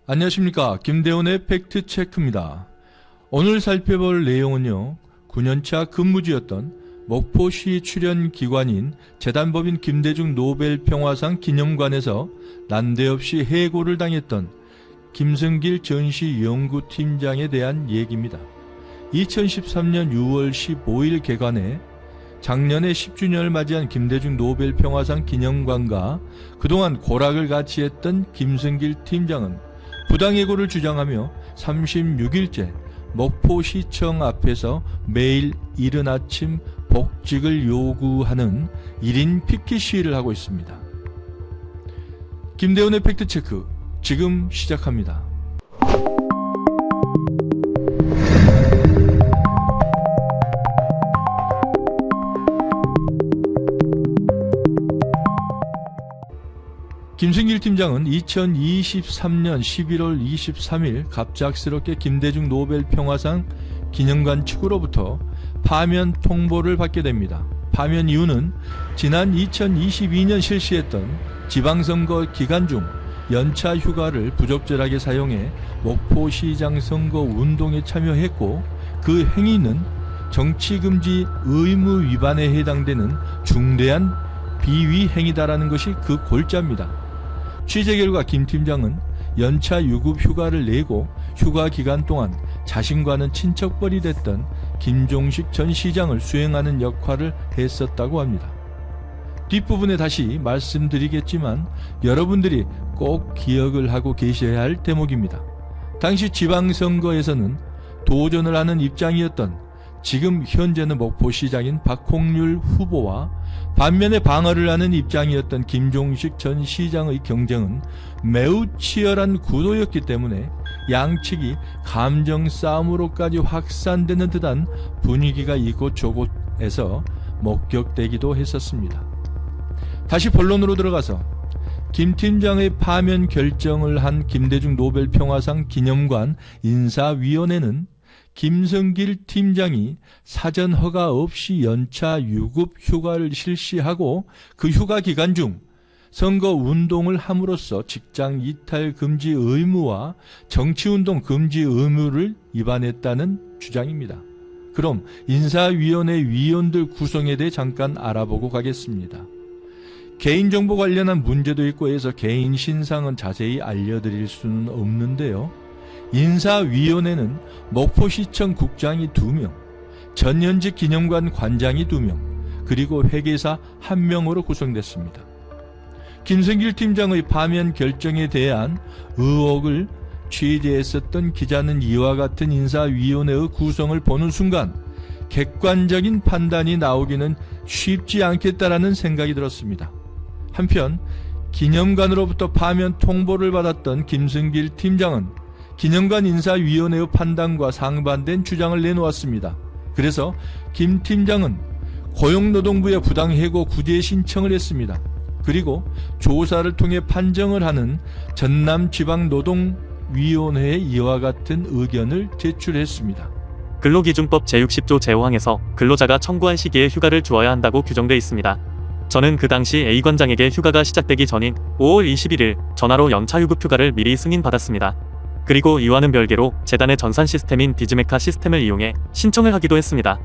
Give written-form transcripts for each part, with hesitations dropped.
안녕하십니까, 김대원의 팩트체크입니다. 오늘 살펴볼 내용은요, 9년차 근무지였던 목포시 출연 기관인 재단법인 김대중 노벨평화상 기념관에서 난데없이 해고를 당했던 김승길 전시연구팀장에 대한 얘기입니다. 2013년 6월 15일 개관해 작년에 10주년을 맞이한 김대중 노벨평화상 기념관과 그동안 고락을 같이 했던 김승길 팀장은 부당해고를 주장하며 36일째 목포시청 앞에서 매일 이른 아침 복직을 요구하는 1인 피켓 시위를 하고 있습니다. 김대원의 팩트체크 지금 시작합니다. 김승길 팀장은 2023년 11월 23일 갑작스럽게 김대중 노벨평화상 기념관 측으로부터 파면 통보를 받게 됩니다. 파면 이유는 지난 2022년 실시했던 지방선거 기간 중 연차 휴가를 부적절하게 사용해 목포시장 선거 운동에 참여했고 그 행위는 정치금지 의무 위반에 해당되는 중대한 비위 행위다라는 것이 그 골자입니다. 취재 결과 김 팀장은 연차 유급 휴가를 내고 휴가 기간 동안 자신과는 친척벌이 됐던 김종식 전 시장을 수행하는 역할을 했었다고 합니다. 뒷부분에 다시 말씀드리겠지만 여러분들이 꼭 기억을 하고 계셔야 할 대목입니다. 당시 지방선거에서는 도전을 하는 입장이었던 지금 현재는 목포시장인 박홍률 후보와 반면에 방어를 하는 입장이었던 김종식 전 시장의 경쟁은 매우 치열한 구도였기 때문에 양측이 감정 싸움으로까지 확산되는 듯한 분위기가 이곳저곳에서 목격되기도 했었습니다. 다시 본론으로 들어가서 김 팀장의 파면 결정을 한 김대중 노벨평화상 기념관 인사위원회는 김승길 팀장이 사전 허가 없이 연차 유급 휴가를 실시하고 그 휴가 기간 중 선거 운동을 함으로써 직장 이탈 금지 의무와 정치운동 금지 의무를 위반했다는 주장입니다. 그럼 인사위원회 위원들 구성에 대해 잠깐 알아보고 가겠습니다. 개인정보 관련한 문제도 있고 해서 개인 신상은 자세히 알려드릴 수는 없는데요. 인사위원회는 목포시청 국장이 2명, 전현직 기념관 관장이 2명, 그리고 회계사 1명으로 구성됐습니다. 김승길 팀장의 파면 결정에 대한 의혹을 취재했었던 기자는 이와 같은 인사위원회의 구성을 보는 순간 객관적인 판단이 나오기는 쉽지 않겠다라는 생각이 들었습니다. 한편 기념관으로부터 파면 통보를 받았던 김승길 팀장은 기념관 인사위원회의 판단과 상반된 주장을 내놓았습니다. 그래서 김 팀장은 고용노동부에 부당해고 구제 신청을 했습니다. 그리고 조사를 통해 판정을 하는 전남지방노동위원회에 이와 같은 의견을 제출했습니다. 근로기준법 제60조 제5항에서 근로자가 청구한 시기에 휴가를 주어야 한다고 규정돼 있습니다. 저는 그 당시 A관장에게 휴가가 시작되기 전인 5월 21일 전화로 연차 유급 휴가를 미리 승인받았습니다. 그리고 이와는 별개로 재단의 전산 시스템인 비즈메카 시스템을 이용해 신청을 하기도 했습니다.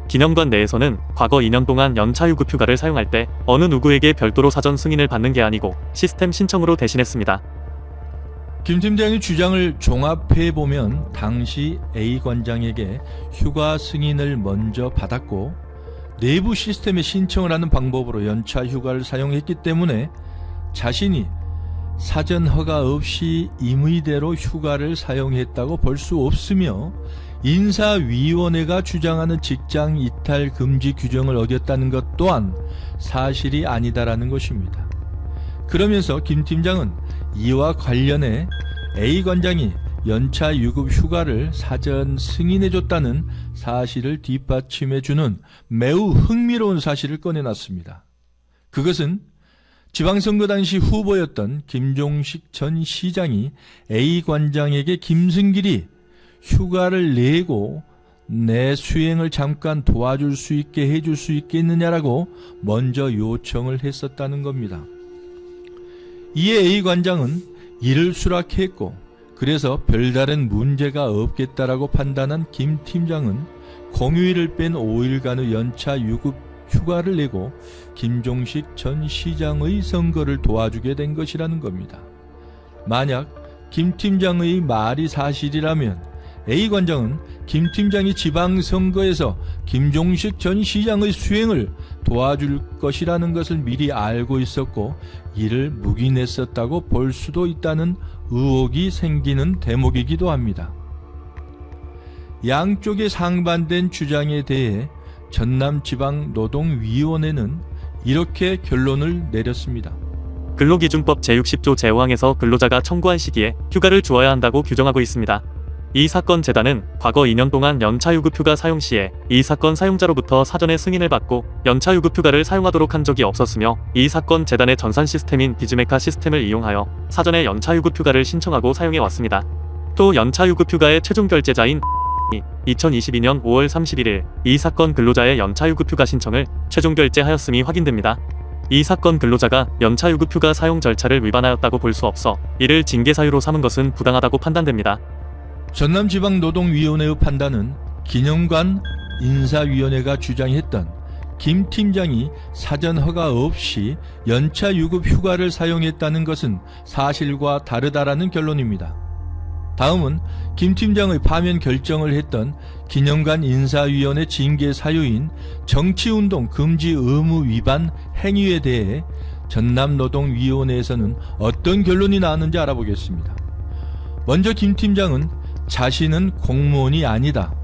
기념관 내에서는 과거 2년 동안 연차 유급 휴가를 사용할 때 어느 누구에게 별도로 사전 승인을 받는 게 아니고 시스템 신청으로 대신했습니다. 김 팀장의 주장을 종합해보면 당시 A관장에게 휴가 승인을 먼저 받았고 내부 시스템에 신청을 하는 방법으로 연차 휴가를 사용했기 때문에 자신이 사전 허가 없이 임의대로 휴가를 사용했다고 볼 수 없으며 인사위원회가 주장하는 직장 이탈 금지 규정을 어겼다는 것 또한 사실이 아니다라는 것입니다. 그러면서 김 팀장은 이와 관련해 A관장이 연차 유급 휴가를 사전 승인해줬다는 사실을 뒷받침해주는 매우 흥미로운 사실을 꺼내놨습니다. 그것은 지방선거 당시 후보였던 김종식 전 시장이 A관장에게 김승길이 휴가를 내고 내 수행을 잠깐 도와줄 수 있게 해줄 수 있겠느냐라고 먼저 요청을 했었다는 겁니다. 이에 A관장은 이를 수락했고 그래서 별다른 문제가 없겠다라고 판단한 김 팀장은 공휴일을 뺀 5일간의 연차 유급 휴가를 내고 김종식 전 시장의 선거를 도와주게 된 것이라는 겁니다. 만약 김 팀장의 말이 사실이라면 A 관장은 김 팀장이 지방선거에서 김종식 전 시장의 수행을 도와줄 것이라는 것을 미리 알고 있었고 이를 묵인했었다고 볼 수도 있다는 의혹이 생기는 대목이기도 합니다. 양쪽의 상반된 주장에 대해 전남지방노동위원회는 이렇게 결론을 내렸습니다. 근로기준법 제60조 제5항에서 근로자가 청구한 시기에 휴가를 주어야 한다고 규정하고 있습니다. 이 사건 재단은 과거 2년 동안 연차유급휴가 사용 시에 이 사건 사용자로부터 사전에 승인을 받고 연차유급휴가를 사용하도록 한 적이 없었으며 이 사건 재단의 전산 시스템인 비즈메카 시스템을 이용하여 사전에 연차유급휴가를 신청하고 사용해 왔습니다. 또 연차유급휴가의 최종 결제자인 2022년 5월 31일 이 사건 근로자의 연차유급휴가 신청을 최종 결제하였음이 확인됩니다. 이 사건 근로자가 연차유급휴가 사용 절차를 위반하였다고 볼 수 없어 이를 징계 사유로 삼은 것은 부당하다고 판단됩니다. 전남지방노동위원회의 판단은 기념관 인사위원회가 주장했던 김 팀장이 사전 허가 없이 연차 유급 휴가를 사용했다는 것은 사실과 다르다라는 결론입니다. 다음은 김 팀장의 파면 결정을 했던 기념관 인사위원회 징계 사유인 정치운동 금지 의무 위반 행위에 대해 전남노동위원회에서는 어떤 결론이 나왔는지 알아보겠습니다. 먼저 김 팀장은 자신은 공무원이 아니다.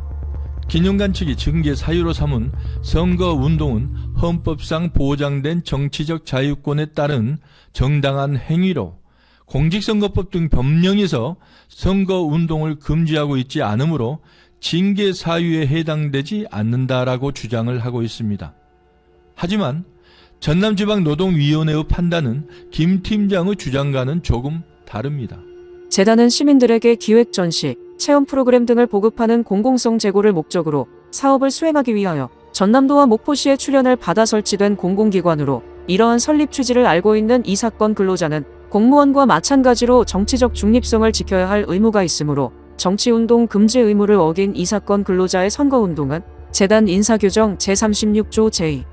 기념관 측이 징계 사유로 삼은 선거운동은 헌법상 보장된 정치적 자유권에 따른 정당한 행위로 공직선거법 등 법령에서 선거운동을 금지하고 있지 않으므로 징계 사유에 해당되지 않는다라고 주장을 하고 있습니다. 하지만 전남지방노동위원회의 판단은 김 팀장의 주장과는 조금 다릅니다. 재단은 시민들에게 기획 전시, 체험 프로그램 등을 보급하는 공공성 제고를 목적으로 사업을 수행하기 위하여 전남도와 목포시의 출연을 받아 설치된 공공기관으로 이러한 설립 취지를 알고 있는 이 사건 근로자는 공무원과 마찬가지로 정치적 중립성을 지켜야 할 의무가 있으므로 정치운동 금지 의무를 어긴 이 사건 근로자의 선거운동은 재단 인사규정 제36조 제2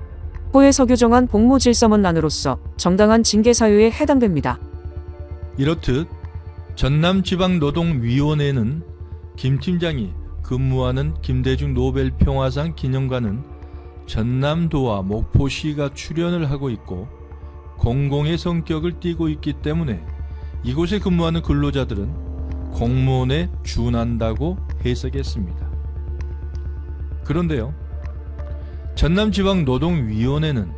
호에서 규정한 복무질서문란으로서 정당한 징계 사유에 해당됩니다. 이렇듯 전남지방노동위원회는 김 팀장이 근무하는 김대중 노벨 평화상 기념관은 전남도와 목포시가 출연을 하고 있고 공공의 성격을 띠고 있기 때문에 이곳에 근무하는 근로자들은 공무원에 준한다고 해석했습니다. 그런데요, 전남지방노동위원회는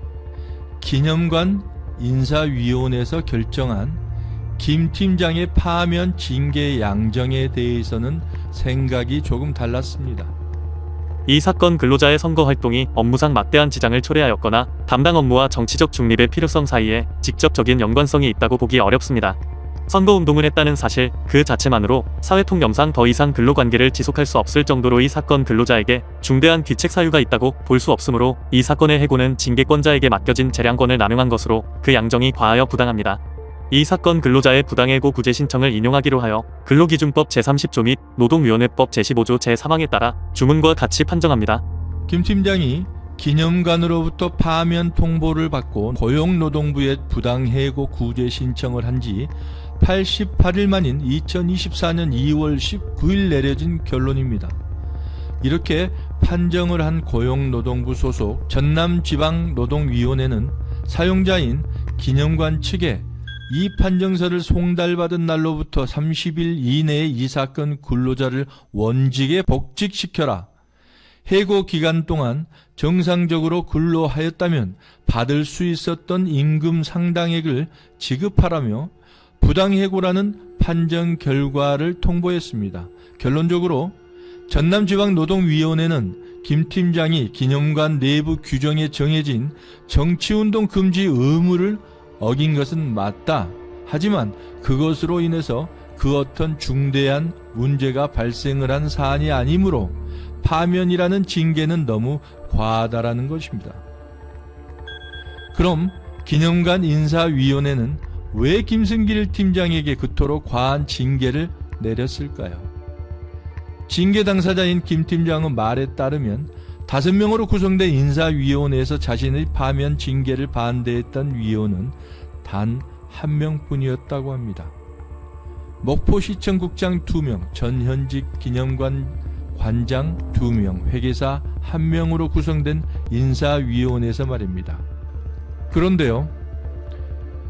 기념관 인사위원회에서 결정한 김 팀장의 파면 징계 양정에 대해서는 생각이 조금 달랐습니다. 이 사건 근로자의 선거 활동이 업무상 막대한 지장을 초래하였거나 담당 업무와 정치적 중립의 필요성 사이에 직접적인 연관성이 있다고 보기 어렵습니다. 선거운동을 했다는 사실 그 자체만으로 사회통념상 더 이상 근로관계를 지속할 수 없을 정도로 이 사건 근로자에게 중대한 귀책 사유가 있다고 볼 수 없으므로 이 사건의 해고는 징계권자에게 맡겨진 재량권을 남용한 것으로 그 양정이 과하여 부당합니다. 이 사건 근로자의 부당해고 구제 신청을 인용하기로 하여 근로기준법 제30조 및 노동위원회법 제15조 제3항에 따라 주문과 같이 판정합니다. 김 팀장이 기념관으로부터 파면 통보를 받고 고용노동부에 부당해고 구제 신청을 한 지 88일 만인 2024년 2월 19일 내려진 결론입니다. 이렇게 판정을 한 고용노동부 소속 전남지방노동위원회는 사용자인 기념관 측에 이 판정서를 송달받은 날로부터 30일 이내에 이 사건 근로자를 원직에 복직시켜라. 해고 기간 동안 정상적으로 근로하였다면 받을 수 있었던 임금 상당액을 지급하라며 부당해고라는 판정 결과를 통보했습니다. 결론적으로 전남지방노동위원회는 김 팀장이 기념관 내부 규정에 정해진 정치운동 금지 의무를 어긴 것은 맞다. 하지만 그것으로 인해서 그 어떤 중대한 문제가 발생을 한 사안이 아니므로 파면이라는 징계는 너무 과하다라는 것입니다. 그럼 기념관 인사위원회는 왜 김승길 팀장에게 그토록 과한 징계를 내렸을까요? 징계 당사자인 김 팀장은 말에 따르면 5명으로 구성된 인사위원회에서 자신의 파면 징계를 반대했던 위원은 단 1명뿐이었다고 합니다. 목포시청국장 2명, 전현직 기념관 관장 2명, 회계사 1명으로 구성된 인사위원회에서 말입니다. 그런데요,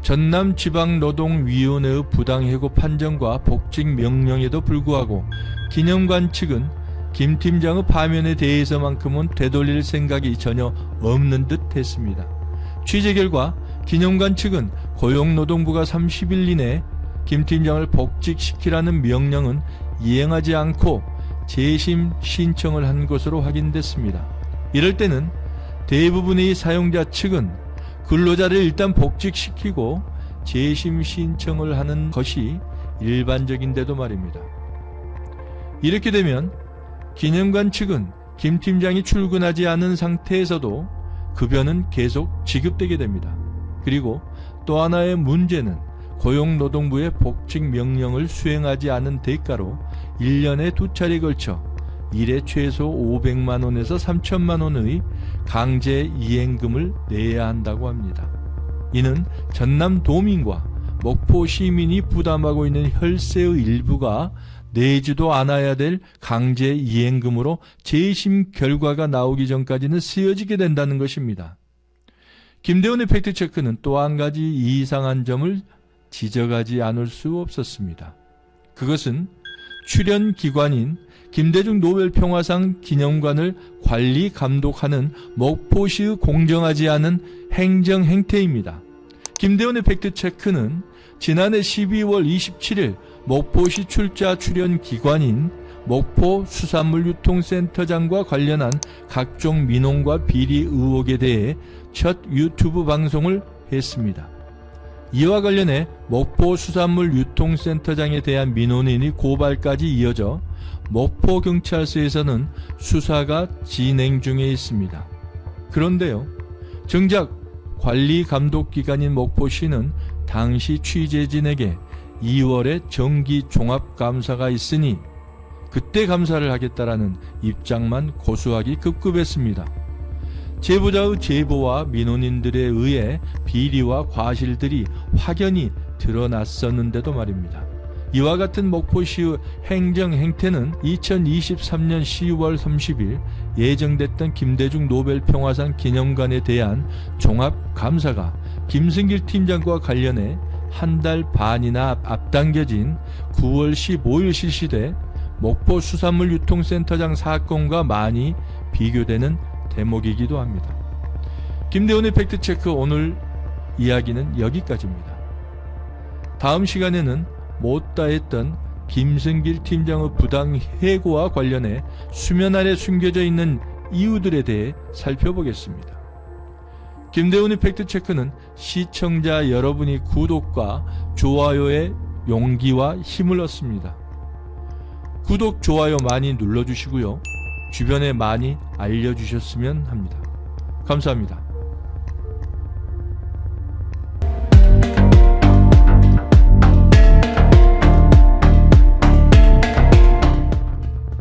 전남지방노동위원회의 부당해고 판정과 복직 명령에도 불구하고 기념관 측은 김 팀장의 파면에 대해서만큼은 되돌릴 생각이 전혀 없는 듯 했습니다. 취재 결과 기념관 측은 고용노동부가 30일 이내 김 팀장을 복직시키라는 명령은 이행하지 않고 재심 신청을 한 것으로 확인됐습니다. 이럴 때는 대부분의 사용자 측은 근로자를 일단 복직시키고 재심 신청을 하는 것이 일반적인데도 말입니다. 이렇게 되면 기념관 측은 김 팀장이 출근하지 않은 상태에서도 급여는 계속 지급되게 됩니다. 그리고 또 하나의 문제는 고용노동부의 복직 명령을 수행하지 않은 대가로 1년에 2차례에 걸쳐 일에 최소 500만 원에서 3천만 원의 강제 이행금을 내야 한다고 합니다. 이는 전남도민과 목포 시민이 부담하고 있는 혈세의 일부가 내지도 않아야 될 강제 이행금으로 재심 결과가 나오기 전까지는 쓰여지게 된다는 것입니다. 김대원의 팩트체크는 또 한 가지 이상한 점을 지적하지 않을 수 없었습니다. 그것은 출연 기관인 김대중 노벨평화상 기념관을 관리 감독하는 목포시의 공정하지 않은 행정 행태입니다. 김대원의 팩트체크는 지난해 12월 27일 목포시 출자 출연 기관인 목포 수산물유통센터장과 관련한 각종 민원과 비리 의혹에 대해 첫 유튜브 방송을 했습니다. 이와 관련해 목포 수산물유통센터장에 대한 민원인이 고발까지 이어져 목포경찰서에서는 수사가 진행 중에 있습니다. 그런데요, 정작 관리감독기관인 목포시는 당시 취재진에게 2월에 정기 종합감사가 있으니 그때 감사를 하겠다라는 입장만 고수하기 급급했습니다. 제보자의 제보와 민원인들에 의해 비리와 과실들이 확연히 드러났었는데도 말입니다. 이와 같은 목포시의 행정 행태는 2023년 10월 30일 예정됐던 김대중 노벨평화상 기념관에 대한 종합감사가 김승길 팀장과 관련해 한 달 반이나 앞당겨진 9월 15일 실시돼 목포 수산물유통센터장 사건과 많이 비교되는 대목이기도 합니다. 김대원의 팩트체크 오늘 이야기는 여기까지입니다. 다음 시간에는 못다 했던 김승길 팀장의 부당 해고와 관련해 수면 아래 숨겨져 있는 이유들에 대해 살펴보겠습니다. 김대훈의 팩트체크는 시청자 여러분이 구독과 좋아요에 용기와 힘을 얻습니다. 구독, 좋아요 많이 눌러주시고요. 주변에 많이 알려주셨으면 합니다. 감사합니다.